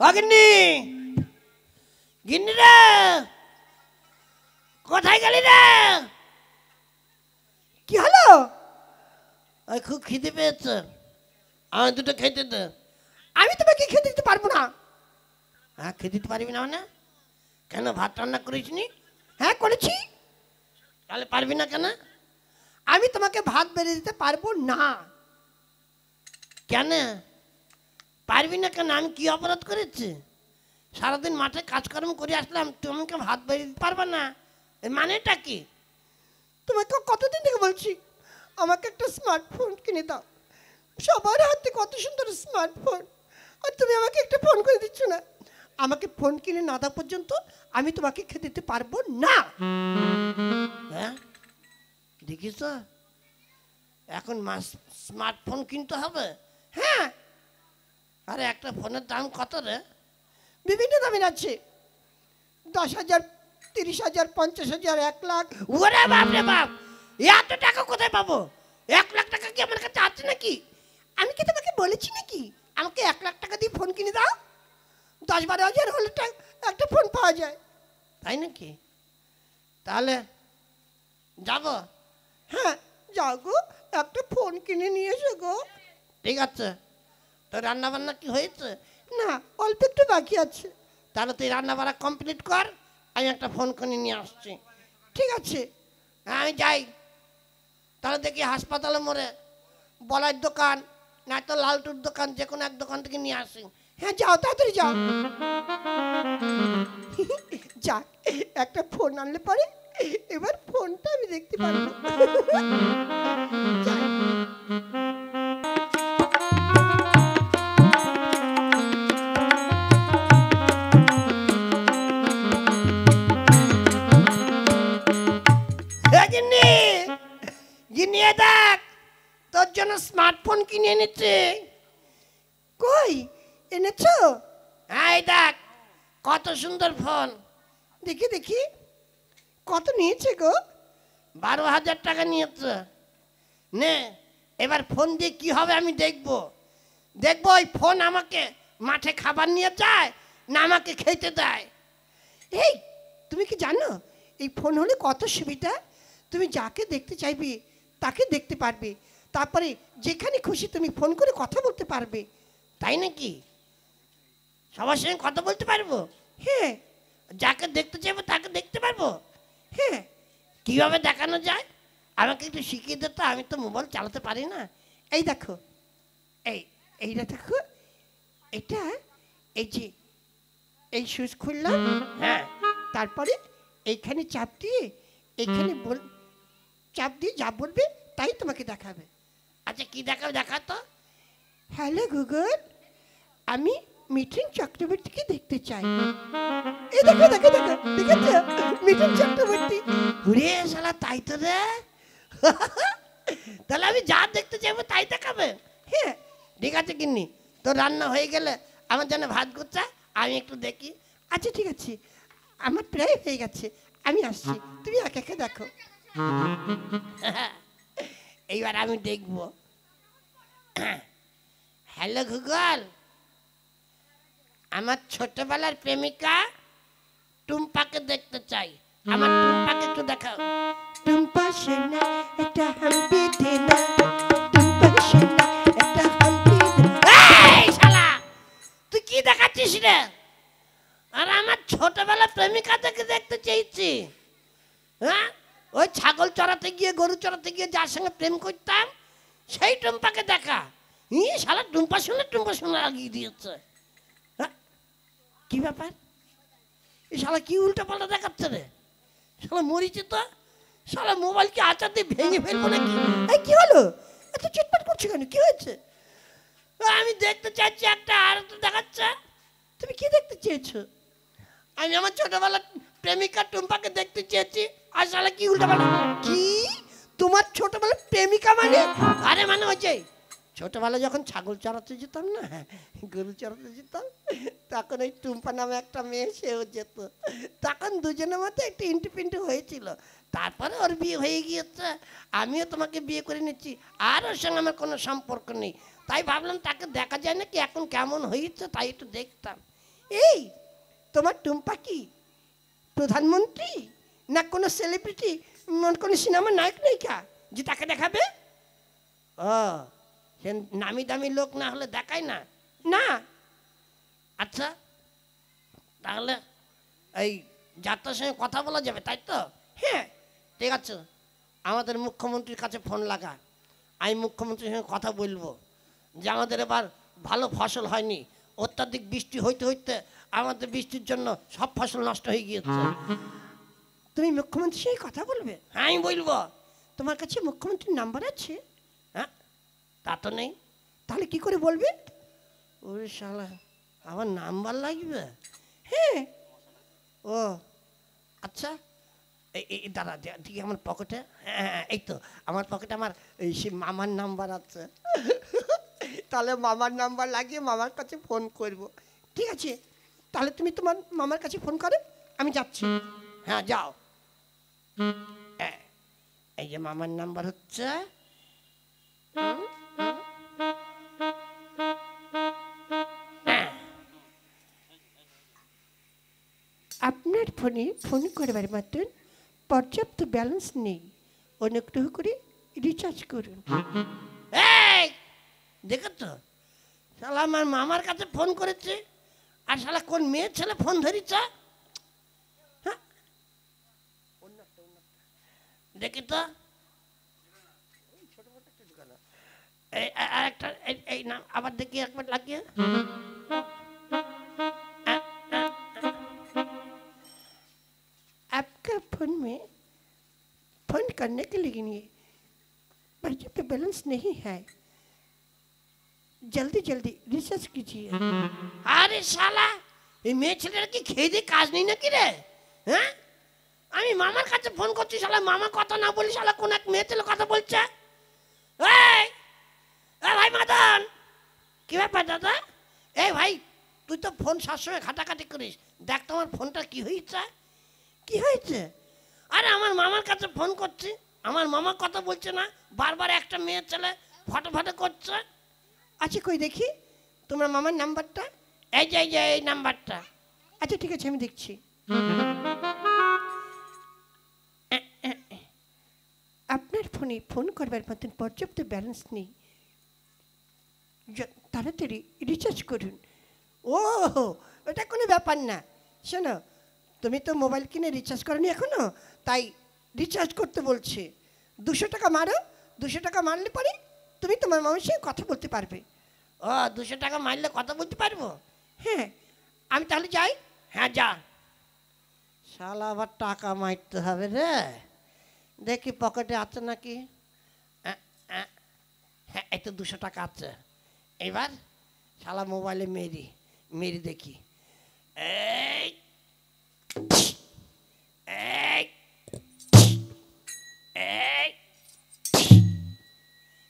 অগিন্নি গিন্নি রে, কোথায় গেলি রে? কি হলো? ওই খুব খিদে পেয়েছে, আমার দুটো খেতে দে। আমি তোমাকে খেতে দিতে পারবো না। হ্যাঁ, খেতে দিতে পারবি না মানে? কেন, ভাত রান্না করিসনি? হ্যাঁ করেছি। তাহলে পারবি না কেন? আমি তোমাকে ভাত বেড়ে দিতে পারবো না। কেন পারবি না কেন? আমি কি অপরাধ করেছি? সারাদিন মাঠে কাজকর্ম করে আসলাম, তুমি আমাকে ভাত বেড়ে দিতে পারবে না, এর মানেটা কি? তোমাকে কতদিন থেকে বলছি আমাকে একটা স্মার্টফোন কিনে দাও। সবার হাতে কত সুন্দর স্মার্টফোন, আর তুমি আমাকে একটা ফোন করে দিচ্ছ না। আমাকে ফোন কিনে না দেওয়া পর্যন্ত আমি তোমাকে খেতে দিতে পারবো না। হ্যাঁ দেখিস তো, এখন স্মার্টফোন কিনতে হবে। হ্যাঁ, আরে একটা ফোনের দাম কত রে? বিভিন্ন দামের আছে, 10,000, 30,000, 50,000, 1,00,000। ওরে বাপ রে বাপ, এত টাকা কোথায় পাবো? 1,00,000 টাকা কি আমার কাছে আছে নাকি? আমি কি তোমাকে বলেছি নাকি আমাকে 1,00,000 টাকা দিয়ে ফোন কিনে দাও? 10-12,000 হলে একটা ফোন পাওয়া যায়। তাই নাকি? তাহলে যাব। হ্যাঁ যাও গো, একটা ফোন কিনে নিয়ে এসো গো। ঠিক আছে, তো রান্না বান্না কি হয়েছে? না, অল্প একটু বাকি আছে। তাহলে তুই রান্না বান্না কমপ্লিট কর, আমি একটা ফোন কিনে নিয়ে আসছি। ঠিক আছে। হ্যাঁ আমি যাই। তাহলে দেখি হাসপাতালে মোড়ে বলার দোকান নয়তো লালটুর দোকান, যে কোনো এক দোকান থেকে নিয়ে আসি। হ্যাঁ যাও, তাড়াতাড়ি যাও। যাক, একটা ফোন আনলে পরে এবার ফোনটা আমি দেখতে পারবো। যাক। গিন্নি গিন্নি, দেখ তোর জন্য স্মার্টফোন কিনে এনেছে। কই এনেছো? হ্যাঁ এই দেখ, কত সুন্দর ফোন। দেখি দেখি, কত নিয়েছে গো? 12,000 টাকা নিয়েছে। নে, এবার ফোন দিয়ে কি হবে আমি দেখবো। দেখবো ওই ফোন আমাকে মাঠে খাবার নিয়ে যায় না আমাকে খেতে দেয়। এই তুমি কি জানো এই ফোন হলে কত সুবিধা? তুমি যাকে দেখতে চাইবে তাকে দেখতে পারবে, তারপরে যেখানে খুশি তুমি ফোন করে কথা বলতে পারবে। তাই নাকি? সবার সঙ্গে কথা বলতে পারবো? হ্যাঁ যাকে দেখতে চাইবো তাকে দেখতে পারবো? হ্যাঁ। কিভাবে দেখানো যায় আমাকে একটু শিখিয়ে দে তো, আমি তো মোবাইল চালাতে পারি না। এই দেখো, এইটা দেখো, এটা এই যে এই সুইচ খুললাম, হ্যাঁ তারপরে এইখানে চাপ দিয়ে এইখানে চাপ দিয়ে যা বলবে তাই তোমাকে দেখাবে। আচ্ছা কি দেখাবে, দেখা তো। হ্যালো গুগল, আমি মিঠুন চক্রবর্তীকে দেখতে চাই। এই দেখো দেখো দেখো, দেখেছো মিঠুন চক্রবর্তী? ঘুরে শালা, তাই তো রে। তাহলে আমি যা দেখতে চাইবো তাই দেখাবে? হ্যাঁ ঠিক আছে গিন্নি, তো রান্না হয়ে গেলে আমার জন্য ভাত গুচ্ছা, আমি একটু দেখি। আচ্ছা ঠিক আছে, আমার প্রায় হয়ে গেছে, আমি আসছি, তুমি একে একে দেখো। এইবার আমি দেখব। হ্যালো গুগল, আমার ছোটবেলার প্রেমিকা টুম্পাকে দেখতে চাই, আমার টুম্পাকে একটু দেখাও। টুম্পা সোনা একটা হাম্পি দে না, টুম্পা সোনা একটা হাম্পি দে না। এই শালা, তুই কি দেখাচ্ছিস রে? আর আমার ছোটবেলার প্রেমিকা থেকে দেখতে চেয়েছি? হ্যাঁ, ওই ছাগল চড়াতে গিয়ে, গরু চড়াতে গিয়ে যার সঙ্গে প্রেম করতাম সেই টুম্পাকে দেখা। শালা টুম্পা শুনে লাগিয়ে দিয়েছে। হ্যাঁ, কি ব্যাপার? এই শালা কি উল্টা পাল্টা দেখাচ্ছে রে? শালা মরিছে তো, শালা মোবাইল কি আচার দিয়ে ভেঙে ফেলবো নাকি? এই কি হলো, এত চিৎপাট করছো কেন, কি হয়েছে? আমি দেখতে চাইছি একটা, আর তো দেখাচ্ছে। তুমি কি দেখতে চেয়েছো? আমি আমার ছোটবেলার প্রেমিকা টুম্পাকে দেখতে চেয়েছি, আর শালা কি উল্টা পাল্টা। কি তোমার ছোটবেলার প্রেমিকা মানে? আরে মানে হচ্ছে ছোটবেলা যখন ছাগল চড়াতে যেতাম না, গরু চড়াতে যেতাম, তখন ওই টুম্পা নামে একটা মেয়ে সেও যেত। তখন দুজনের মধ্যে একটু ইন্টু পিন্টু হয়েছিল, তারপরে ওর বিয়ে হয়ে গিয়েছে, আমিও তোমাকে বিয়ে করে নিচ্ছি, আর ওর সঙ্গে আমার কোনো সম্পর্ক নেই। তাই ভাবলাম তাকে দেখা যায় নাকি এখন কেমন হয়েছে, তাই একটু দেখতাম। এই তোমার টুম্পা কি প্রধানমন্ত্রী না কোনো সেলিব্রিটি, কোনো সিনেমার নায়ক নায়িকা যে তাকে দেখাবে? ও, সে নামি দামি লোক না হলে দেখায় না। না। আচ্ছা, তাহলে এই যাত্রার সঙ্গে কথা বলা যাবে, তাই তো? হ্যাঁ ঠিক আছে, আমাদের মুখ্যমন্ত্রীর কাছে ফোন লাগা, আমি মুখ্যমন্ত্রীর সঙ্গে কথা বলবো যে আমাদের এবার ভালো ফসল হয়নি, অত্যাধিক বৃষ্টি হইতে হইতে আমাদের বৃষ্টির জন্য সব ফসল নষ্ট হয়ে গিয়েছে। তুমি মুখ্যমন্ত্রীর সঙ্গে কথা বলবে? হ্যাঁ, আমি বলবো। তোমার কাছে মুখ্যমন্ত্রীর নাম্বার আছে? হ্যাঁ, তা তো নেই। তাহলে কি করে বলবে? ওরে শালা, আমার নাম্বার লাগবে? হ্যাঁ। ও আচ্ছা, এই দাদা ঠিক আমার পকেটে, হ্যাঁ এই তো আমার পকেটে আমার এই সে মামার নাম্বার আছে। তাহলে মামার নাম্বার লাগিয়ে মামার কাছে ফোন করব। ঠিক আছে, তাহলে তুমি তোমার মামার কাছে ফোন করো, আমি যাচ্ছি। হ্যাঁ যাও। এই যে মামার নাম্বার হচ্ছে, আপনার ফোনে ফোন করবার মতন পর্যাপ্ত ব্যালেন্স নেই, অনুগ্রহ করে রিচার্জ করুন। এই দেখো তো, শালা আমার মামার কাছে ফোন করেছে, আর শালা কোন মেয়ে ছেলে ফোন ধরিছে? হ্যাঁ, দেখি তো। এই আরেকটা, এই নাম আবার দেখি একবার লাগিয়ে। आपका फोन में फोन करने के लिए पर्याप्त बैलेंस नहीं है, जल्दी जल्दी रिचार्ज कीजिए। আরে শালা, এই মেয়ে ছেলের কি খেয়ে দিয়ে কাজ নেই নাকি রে? হ্যাঁ, আমি মামার কাছে ফোন করছি, শালা মামা কথা না বলি শালা কোন এক মেয়ে ছেলে কথা বলছে। এই ভাই মাদন, কি ব্যাপার দাদা? এই ভাই, তুই তো ফোন সবসময় ঘাটাঘাটি করিস, দেখ তো আমার ফোনটা কি হয়েছে। কি হয়েছে? আরে আমার মামার কাছে ফোন করছি, আমার মামা কথা বলছে না, বারবার একটা মেয়ে ছেলে ফটো ফটো করছে। আচ্ছা কই দেখি তোমার মামার নাম্বারটা। এই যে এই নাম্বারটা। আচ্ছা ঠিক আছে, আমি দেখছি। আপনার ফোনে ফোন করবার মতন পর্যাপ্ত ব্যালেন্স নেই, তাড়াতাড়ি রিচার্জ করুন। ও, ওটা কোনো ব্যাপার না। শোনো, তুমি তো মোবাইল কিনে রিচার্জ করনি এখনো, তাই রিচার্জ করতে বলছে। 200 টাকা মারো, 200 টাকা মারলে পরে তুমি তোমার মামার সঙ্গে কথা বলতে পারবে। ও, 200 টাকা মারলে কথা বলতে পারবো? হ্যাঁ, আমি তাহলে যাই। হ্যাঁ যা। শালা আবার টাকা মারতে হবে রে, দেখি পকেটে আছে নাকি। হ্যাঁ, এই তো 200 টাকা আছে। এবার শালা মোবাইলে মেরি দেখি। এই এই এই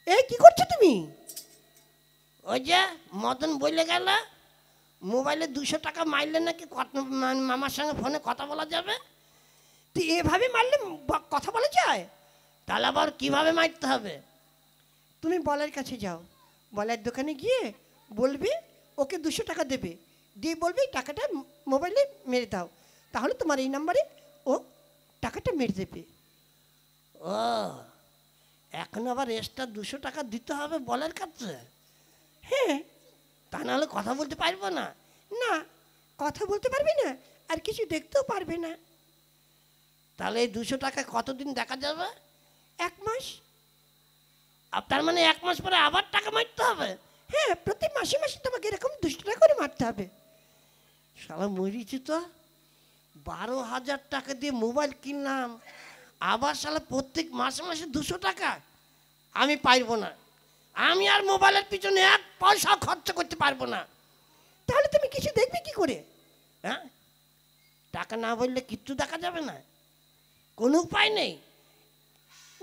এই কি করছো তুমি? ওই যে মদন বলে গেল মোবাইলে 200 টাকা মারলে নাকি মামার সঙ্গে ফোনে কথা বলা যাবে। তুই এভাবে মারলে কথা বলা যায়? তাহলে আবার কিভাবে মারতে হবে? তুমি বলার কাছে যাও, বলার দোকানে গিয়ে বলবে ওকে 200 টাকা দেবে, দিয়ে বলবে টাকাটা মোবাইলে মেরে দাও, তাহলে তোমার এই নাম্বারে ও টাকাটা মেরে দেবে। ও, এখন আবার এক্সট্রা 200 টাকা দিতে হবে বলার কাছে? হ্যাঁ। তা নাহলে কথা বলতে পারবো না। না, কথা বলতে পারবে না, আর কিছু দেখতেও পারবে না। তাহলে এই 200 টাকা কতদিন দেখা যাবে? 1 মাস। তার মানে 1 মাস পরে আবার টাকা মারতে হবে? হ্যাঁ, প্রতি মাসে মাসে তোমাকে এরকম 200 টাকা করে মারতে হবে। শালা মরিছি তো, 12,000 টাকা দিয়ে মোবাইল কিনলাম, আবার শালা প্রত্যেক মাসে মাসে 200 টাকা। আমি পারবো না, আমি আর মোবাইলের পিছনে 1 পয়সা খরচ করতে পারবো না। তাহলে তুমি কিছু দেখবে কি করে? হ্যাঁ, টাকা না বললে কিচ্ছু দেখা যাবে না, কোনো উপায় নেই।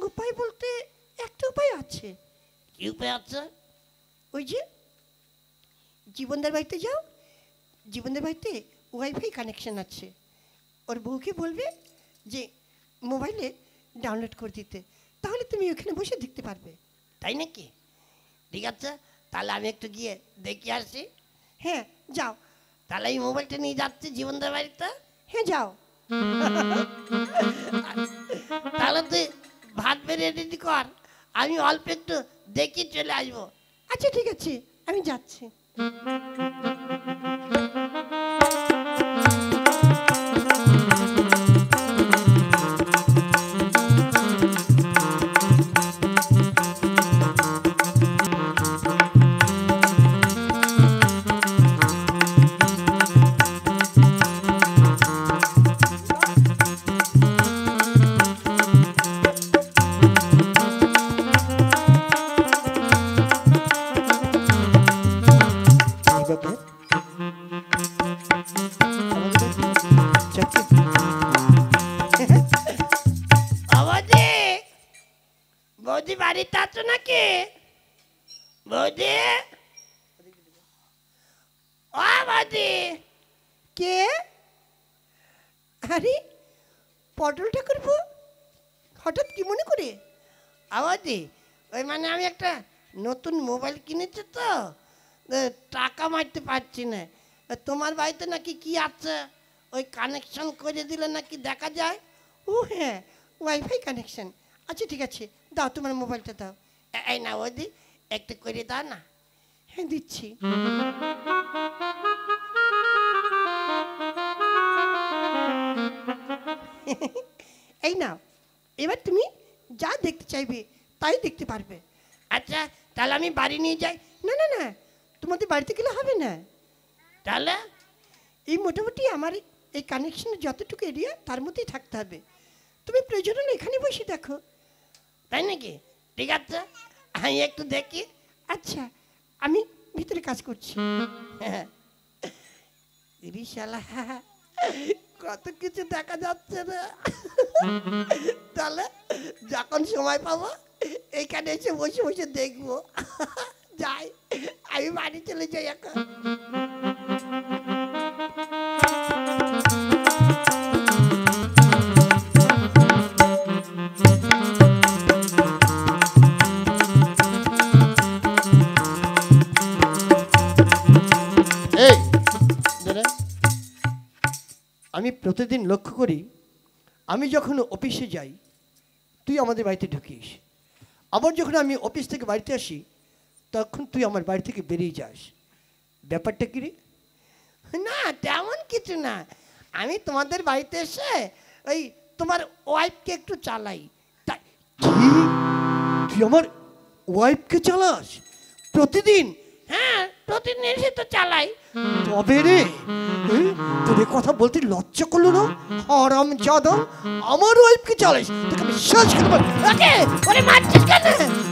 উপায় বলতে একটা উপায় আছে। কি উপায় আছে? ওই যে জীবনদার বাড়িতে যাও, জীবনদার বাড়িতে ওয়াইফাই কানেকশন আছে, ওর বউকে বলবে যে মোবাইলে ডাউনলোড করে দিতে, তাহলে তুমি ওখানে বসে দেখতে পারবে। তাই নাকি? ঠিক আছে, তাহলে আমি একটু গিয়ে দেখে আসি। হ্যাঁ যাও, তাহলে এই মোবাইলটা নিয়ে যাচ্ছি জীবনদার বাড়িতে। হ্যাঁ যাও। তাহলে তুই ভাত বেড়ে রেডি কর, আমি অল্প একটু দেখি চলে আসবো। আচ্ছা ঠিক আছে, আমি যাচ্ছি। বৌদি, বৌদি বাড়িতে আছো নাকি? বৌদি, ও বৌদি। কে? আরে পটল ঠাকুরপো, হঠাৎ কি মনে করে? বৌদি, ওই মানে আমি একটা নতুন মোবাইল কিনেছি তো, টাকা মারতে পারছি না। তোমার বাড়িতে নাকি কি আছে, ওই কানেকশন করে দিলে নাকি দেখা যায়। ও হ্যাঁ, ওয়াইফাই কানেকশন। আচ্ছা ঠিক আছে, দাও তোমার মোবাইলটা দাও। এই না বৌদি, একটু করে দাও না। হ্যাঁ দিচ্ছি। এই নাও, এবার তুমি যা দেখতে চাইবে তাই দেখতে পারবে। আচ্ছা তাহলে আমি বাড়ি নিয়ে যাই। না না না, তোমাদের বাড়িতে গেলে হবে না। তাহলে এই মোটামুটি আমার এই কানেকশনের যতটুকু এরিয়া তার মধ্যেই থাকতে হবে। তুমি প্রয়োজন হলে এখানে বসে দেখো। তাই নাকি? ঠিক আছে, আমি একটু দেখি। আচ্ছা, আমি ভিতরে কাজ করছি। শালা, কত কিছু দেখা যাচ্ছে না। তাহলে যখন সময় পাবো এখানে এসে বসে বসে দেখবো। যাই, আমি বাড়ি চলে যাই এখন। এই দাদা, আমি প্রতিদিন লক্ষ্য করি, আমি যখন অফিসে যাই তুই আমাদের বাড়িতে ঢুকিস, আবার যখন আমি অফিস থেকে বাড়িতে আসি তখন তুই আমার বাড়ি থেকে বেরিয়ে যাস। ব্যাপারটা কি রে? না তেমন কিছু না, আমি তোমাদের বাড়িতে এসে ওই তোমার ওয়াইফকে একটু চালাই। তাই কি? তুই আমার ওয়াইফকে চালাস প্রতিদিন? হ্যাঁ প্রতিদিন এসে তো চালাই। তবে রে, তোর এ কথা বলতে লজ্জা করলো না? হারাম জাদা, আমার ওয়াইফকে চালাস? তোকে আমি শেষ করে বল। ওকে ওরে মারছিস কেন?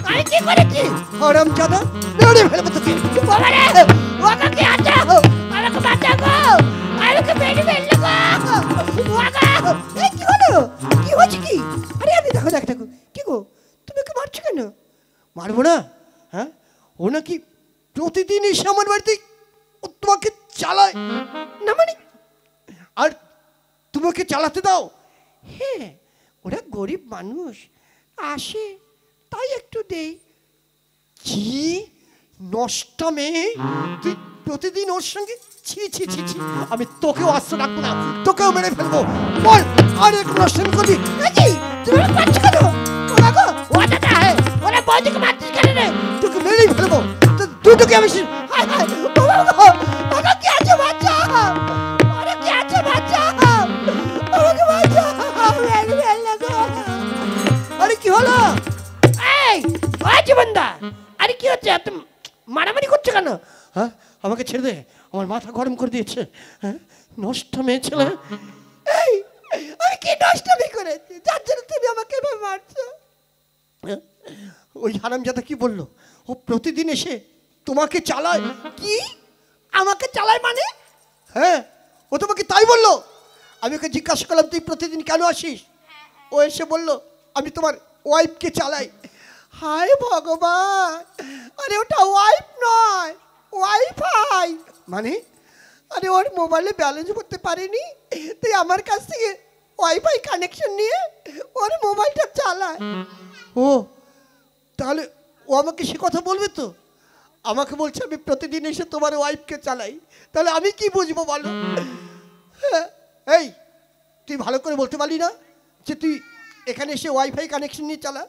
আমি কি করেছি? হারাম জাদা, মেরে ফেলবো তোকে। বাবা রে, ওকে কি আছে? আমাকে বাঁচা গো, আমাকে মেরে ফেললো গো। ওকে এই কি হলো? কি হচ্ছে কি? আরে আরে দেখো দেখো দেখো, কি গো তুমি ওকে মারছো কেন? মারবো না? হ্যাঁ, ও নাকি প্রতিদিন এসে আমার বাড়িতে ও তোমাকে চালায় না, মানে আর তুমি ওকে চালাতে দাও? হ্যাঁ, ওরা গরিব মানুষ, আসে তাই একটু দেই। কি নষ্ট মেয়ে, তুই প্রতিদিন ওর সঙ্গে? ছি ছি ছি ছি, আমি তোকেও আস্ত রাখবো না, তোকেও মেরে ফেলবো। বল আর একটু নষ্ট করবি নাকি? তুমি পাচ্ছ কেন? ওরা গো, ও দাদা, ওরে বৌদিকে মারছিস কেন রে? তোকে মেরেই ফেলবো। দুটোকে আমি হায় হায়, ও বাবা গো, ওরা কি আছে বাচ্চা? ওরা কি আছে বাচ্চা? আমাকে বাচ্চা মেরে ফেললো গো। আরে কি হলো? এই ও জীবনদা, আরে কি হচ্ছে? এত মারামারি করছো কেন? হ্যাঁ, আমাকে ছেড়ে দে, আমার মাথা গরম করে দিয়েছে। হ্যাঁ, নষ্ট মেয়ে ছেলে। এই আমি কি নষ্টমি করেছি যার জন্য তুমি আমাকে এভাবে মারছো? ওই হারামজাদা কি বললো? ও প্রতিদিন এসে তোমাকে চালায়। কি? আমাকে চালায় মানে? হ্যাঁ, ও তোমাকে তাই বললো? আমি ওকে জিজ্ঞাসা করলাম তুই প্রতিদিন কেন আসিস? ও এসে বললো আমি তোমার ওয়াইফকে চালাই। হায় ভগবান, আরে ওটা ওয়াইফ নয়, ওয়াইফাই। মানে? আরে ওর মোবাইলে ব্যালেন্স করতে পারেনি, তাই আমার কাছ থেকে ওয়াইফাই কানেকশন নিয়ে ওর মোবাইলটা চালায়। ও তাহলে ও আমাকে সে কথা বলবে তো? আমাকে বলছে আমি প্রতিদিন এসে তোমার ওয়াইফকে চালাই, তাহলে আমি কি বুঝবো বলো? হ্যাঁ, এই তুই ভালো করে বলতে পারলি না যে তুই এখানে এসে ওয়াইফাই কানেকশন নিয়ে চালা?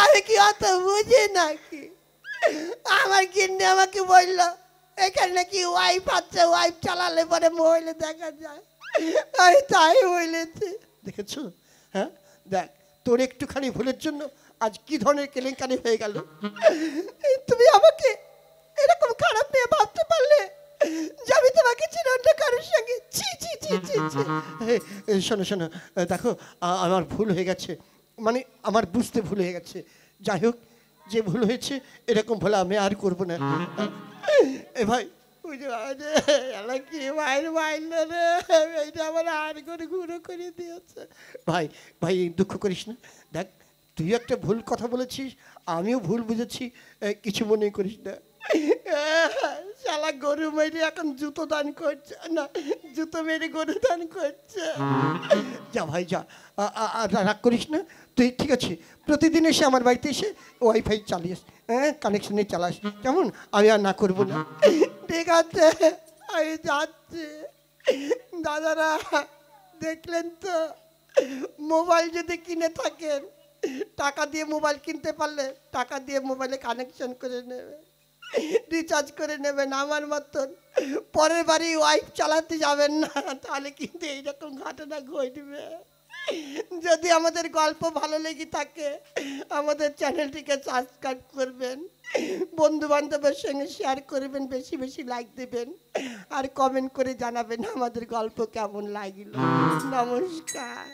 আমি কি অত বুঝি নাকি? আমার গিন্নি আমাকে বললো এখানে নাকি ওয়াইফ আছে, ওয়াইফ চালালে পরে মোবাইলে দেখা যায়। আমি তাই বলেছি। দেখেছো? হ্যাঁ, দেখ তোর একটুখানি ভুলের জন্য আজ কি ধরনের কেলেঙ্কারি হয়ে গেল। তুমি আমাকে এরকম খারাপ মেয়ে ভাবতে পারলে যে আমি তোমাকে ছেড়ে অন্য কারোর সঙ্গে? ছি ছি ছি ছি ছি। শোনো শোনো, দেখো আমার ভুল হয়ে গেছে, মানে আমার বুঝতে ভুল হয়ে গেছে। যাই হোক, যে ভুল হয়েছে এরকম ভুল আমি আর করবো না। এ ভাই, বুঝতে পারছে কি মায়ের মাইল রে, এইটা আমার আর করে গুঁড়ো করে দিয়েছে। ভাই ভাই দুঃখ করিস না। দেখ তুই একটা ভুল কথা বলেছিস, আমিও ভুল বুঝেছি, কিছু মনে করিস না। শালা গরু মেরে এখন জুতো দান করছে, না জুতো মেরে গরু দান করছে। যা ভাই যা, রাগ করিস না। তুই ঠিক আছে, প্রতিদিন এসে আমার বাড়িতে এসে ওয়াইফাই চালিয়েস, হ্যাঁ কানেকশনে চালাস, কেমন? আমি আর না করবো না। ঠিক আছে, আমি যাচ্ছি। দাদারা দেখলেন তো, মোবাইল যদি কিনে থাকেন, টাকা দিয়ে মোবাইল কিনতে পারলে টাকা দিয়ে মোবাইলে কানেকশন করে নেবে, রিচার্জ করে নেবেন। আমার মতন পরের বাড়ি ওয়াইফ চালাতে যাবেন না, তাহলে কিন্তু এইরকম ঘটনা ঘটবে। যদি আমাদের গল্প ভালো লেগে থাকে আমাদের চ্যানেলটিকে সাবস্ক্রাইব করবেন, বন্ধু বান্ধবের সঙ্গে শেয়ার করবেন, বেশি বেশি লাইক দেবেন, আর কমেন্ট করে জানাবেন আমাদের গল্প কেমন লাগলো। নমস্কার।